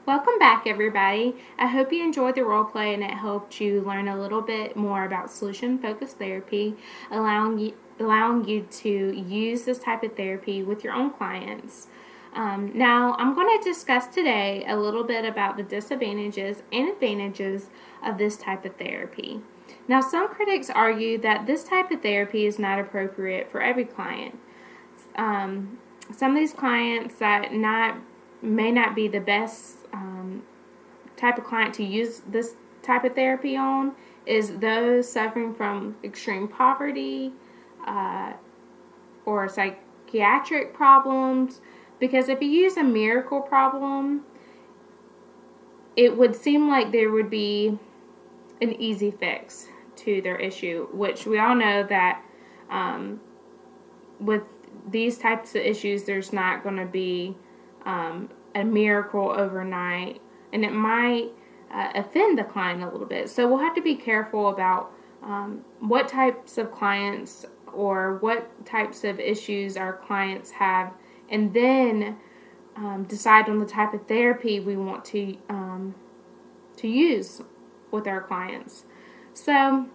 Welcome back, everybody. I hope you enjoyed the role play and it helped you learn a little bit more about solution-focused therapy, allowing you to use this type of therapy with your own clients. Now, I'm going to discuss today a little bit about the disadvantages and advantages of this type of therapy. Now, some critics argue that this type of therapy is not appropriate for every client. Some of these clients that may not be the best type of client to use this type of therapy on is those suffering from extreme poverty or psychiatric problems, because if you use a miracle problem, it would seem like there would be an easy fix to their issue, which we all know that with these types of issues there's not going to be a miracle overnight, and it might offend the client a little bit. So we'll have to be careful about what types of clients or what types of issues our clients have, and then decide on the type of therapy we want to use with our clients. So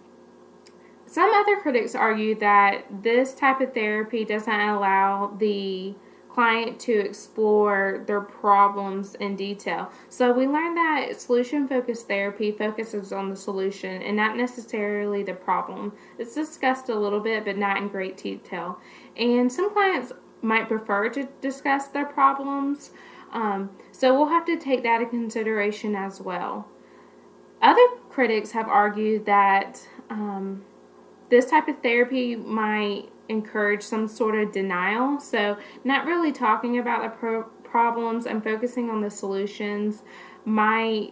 some other critics argue that this type of therapy doesn't allow the client to explore their problems in detail. So we learned that solution-focused therapy focuses on the solution and not necessarily the problem. It's discussed a little bit, but not in great detail. And some clients might prefer to discuss their problems, so we'll have to take that into consideration as well. Other critics have argued that this type of therapy might encourage some sort of denial, so not really talking about the problems and focusing on the solutions might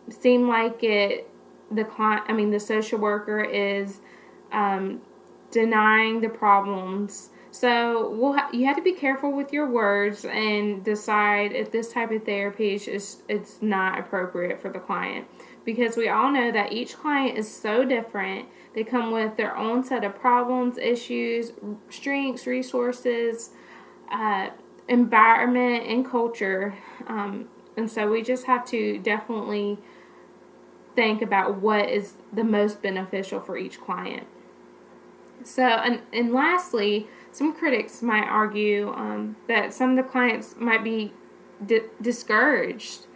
seem like the social worker is denying the problems. So you have to be careful with your words and decide if this type of therapy it's not appropriate for the client, because we all know that each client is so different. They come with their own set of problems, issues, strengths, resources, environment, and culture, and so we just have to definitely think about what is the most beneficial for each client. So, and lastly, some critics might argue that some of the clients might be discouraged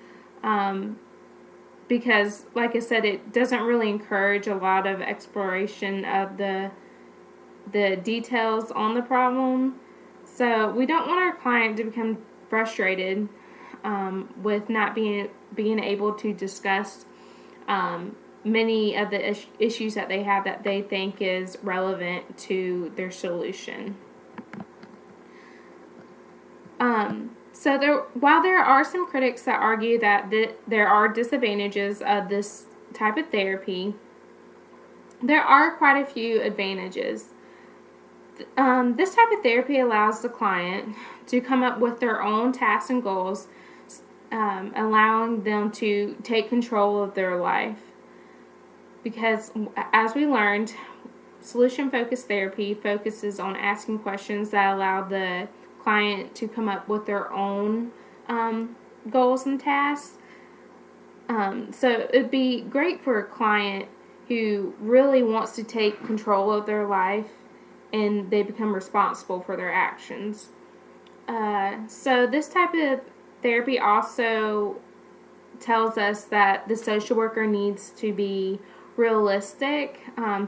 because, like I said, it doesn't really encourage a lot of exploration of the details on the problem. So we don't want our client to become frustrated with not being able to discuss many of the issues that they have that they think is relevant to their solution. While there are some critics that argue that there are disadvantages of this type of therapy, there are quite a few advantages. This type of therapy allows the client to come up with their own tasks and goals, allowing them to take control of their life. Because, as we learned, solution-focused therapy focuses on asking questions that allow the client to come up with their own goals and tasks. So it would be great for a client who really wants to take control of their life and they become responsible for their actions. So this type of therapy also tells us that the social worker needs to be realistic,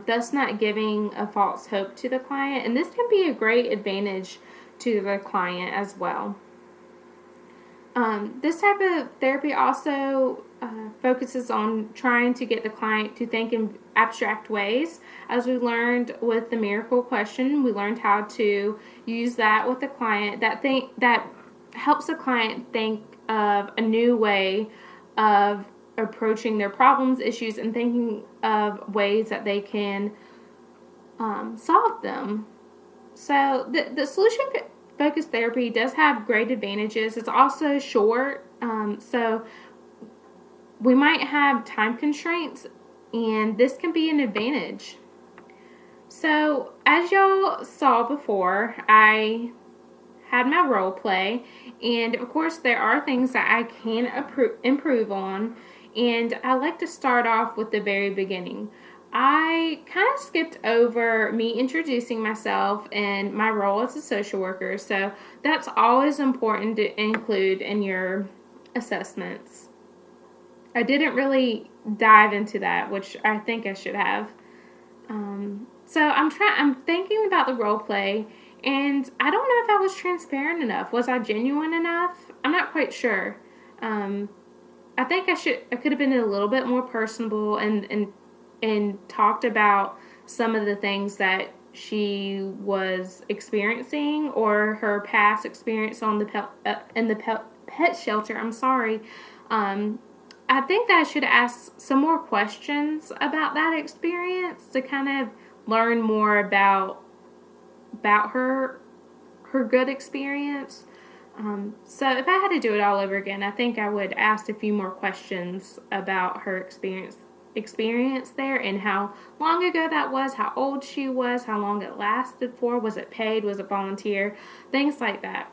thus not giving a false hope to the client, and this can be a great advantage to the client as well. This type of therapy also focuses on trying to get the client to think in abstract ways. As we learned with the miracle question, we learned how to use that with the client. That helps the client think of a new way of approaching their problems, issues, and thinking of ways that they can solve them. So the solution-focused therapy does have great advantages. It's also short, so we might have time constraints, and this can be an advantage. So as y'all saw before, I had my role play, and of course there are things that I can improve on, and I like to start off with the very beginning. I kind of skipped over me introducing myself and my role as a social worker, so that's always important to include in your assessments. I didn't really dive into that, which I think I should have. So I'm thinking about the role play, and I don't know if I was transparent enough. Was I genuine enough? I'm not quite sure. I think I could have been a little bit more personable and talked about some of the things that she was experiencing or her past experience on the pet shelter. I'm sorry. I think that I should ask some more questions about that experience to kind of learn more about her good experience. So if I had to do it all over again, I think I would ask a few more questions about her experience there and how long ago that was, how old she was, how long it lasted for, was it paid, was it volunteer, things like that.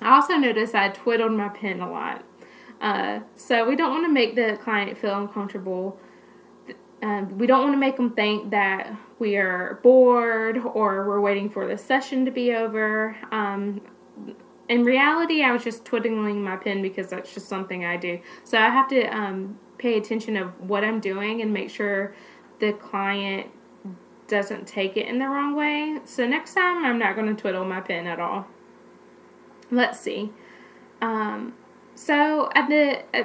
I also noticed I twiddled my pen a lot. So we don't want to make the client feel uncomfortable. We don't want to make them think that we are bored or we're waiting for the session to be over. In reality, I was just twiddling my pen because that's just something I do. So I have to pay attention of what I'm doing and make sure the client doesn't take it in the wrong way. So next time, I'm not going to twiddle my pen at all. Let's see. So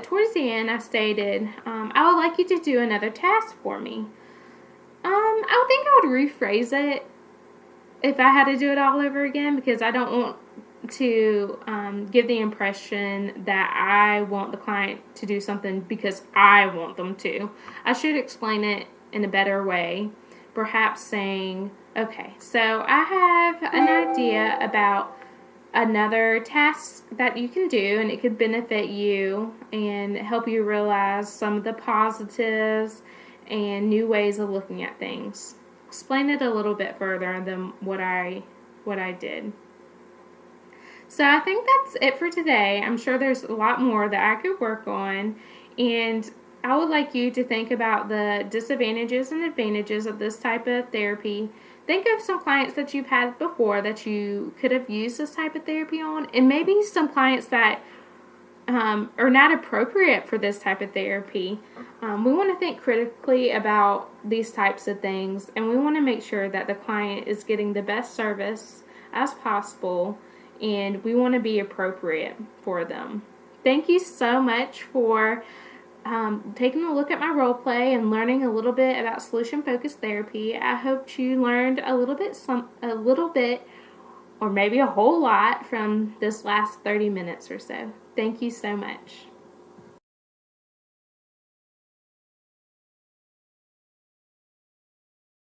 towards the end, I stated, I would like you to do another task for me. I would think I would rephrase it if I had to do it all over again, because I don't want to give the impression that I want the client to do something because I want them to. I should explain it in a better way, perhaps saying, okay, so I have an idea about another task that you can do, and it could benefit you and help you realize some of the positives and new ways of looking at things. Explain it a little bit further than what I did. So I think that's it for today. I'm sure there's a lot more that I could work on, and I would like you to think about the disadvantages and advantages of this type of therapy. Think of some clients that you've had before that you could have used this type of therapy on, and maybe some clients that are not appropriate for this type of therapy. We want to think critically about these types of things, and we want to make sure that the client is getting the best service as possible, and we want to be appropriate for them. Thank you so much for taking a look at my role play and learning a little bit about solution-focused therapy. I hope you learned a little bit, or maybe a whole lot from this last 30 minutes or so. Thank you so much.